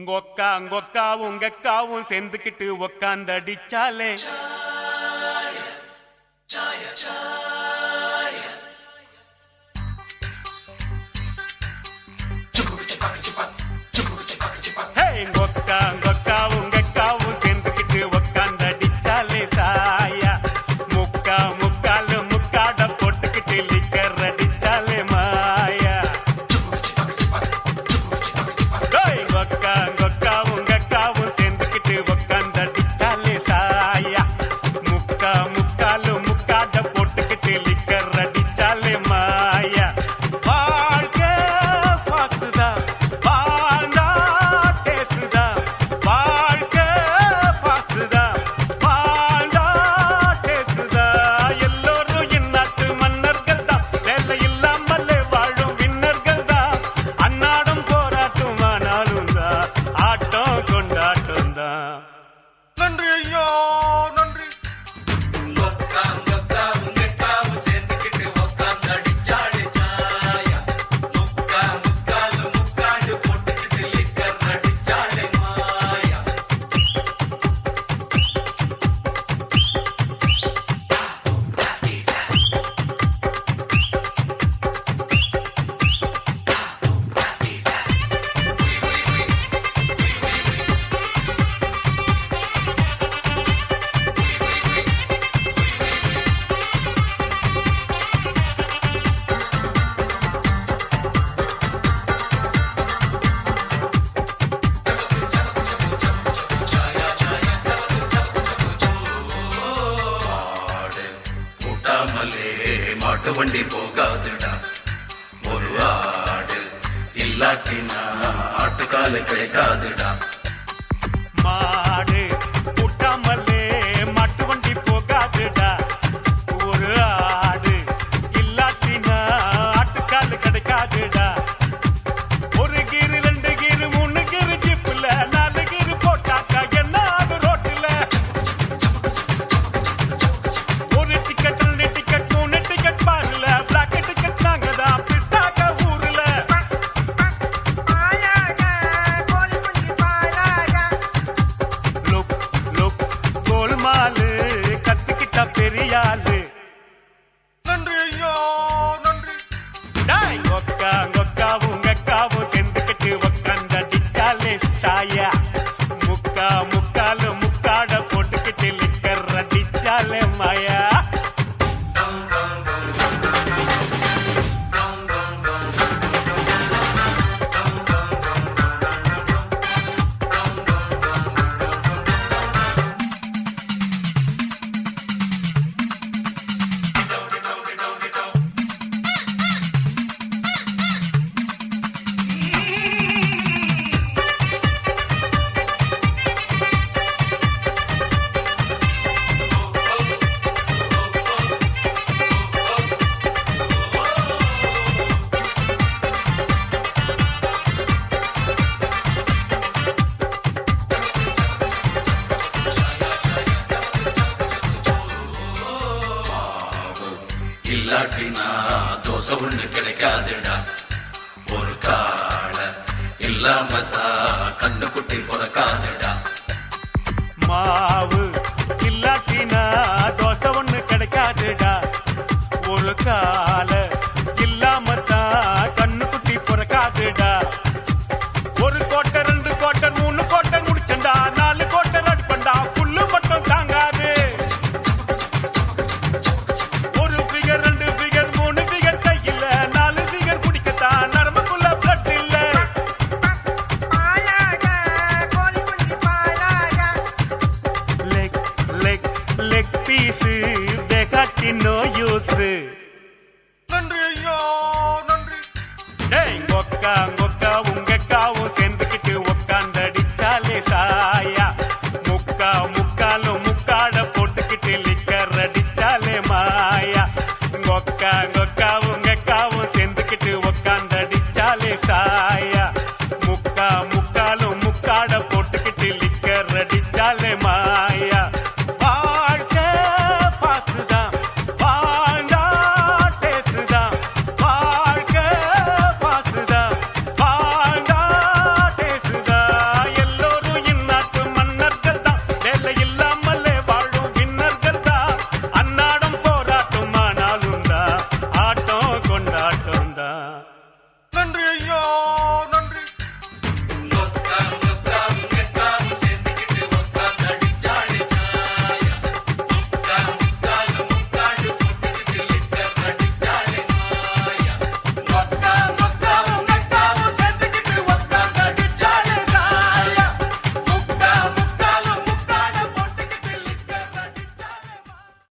உங்கொக்காவும் உங்கக்காவும் சேர்ந்துக்கிட்டு உக்காந்தடிச்சாலே உங்கொக்காவும் உங்கக்காவும் சேர்ந்துக்கிட்டு உக்காந்தடிச்சாலே சாயா முக்கா முக்காலு முக்காட போட்டுக்கிட்டு லிக்கர் அடிச்சாலே மாயா உங்கொக்காவும் உங்கக்காவும் சேர்ந்துக்கிட்டு உக்காந்தடிச்சாலே சாயா முக்கா முக்காலு முக்காட போட்டுக்கிட்டு லிக்கர் அடிச்சாலே மாயா வாழ்க்கை பாக்குதா வாழ்ந்தா பேசுதா வாழ்க்கை பாக்குதா வாழ்ந்தா பேசுதா எல்லோரும் இந்நாட்டு மன்னர்கள் தான் வேலை இல்லாமலே வாழும் விண்ணர்கள் தான் அன்னாடும் போராட்டும் ஆனாலும் தான் ஆட்டம் கொண்டாட்டம் தான். நன்றி ஐயா நன்றி. மாட்டு வண்டி போகாதுடா ஒரு ஆடு இல்லாட்டினா ஆட்டுக்கால கிடைக்காதுடா. மாடு கூட்டாமலே மாட்டு வண்டி போகாதுடா ஒரு ஆடு இல்லாட்டினா ஆட்டுக்கால் கிடைக்காதுடா. ஒரு கீரு ரெண்டு கீரு மூணு கீரு ஜிப்புல நாலு கீரு போட்டாக்கா என்ன ஆகு ரோட்டுல. ஒரு டிக்கெட் ரெண்டு டிக்கெட் மூணு டிக்கெட் பாருல பிளாக் டிக்கெட் நாங்க தான் பிட்டாக்க ஊர்ல. லுக் லுக் கோல்மாலு கத்துக்கிட்ட பெரியாளு. நன்றி ஐயா நன்றி. ஒக்காவும் உங்கக்காவும் சேர்ந்துக்கிட்டு உக்காந்தடிச்சாலே சாயா முக்கா முக்காலு முக்காட போட்டுக்கிட்டு லிக்கர் அடிச்சாலே மாயா. இல்லாட்டினா தோசை ஒண்ணு கிடைக்காதுடா ஒரு கால இல்லாம தான் கண்ணு குட்டி பிறக்காதுடா.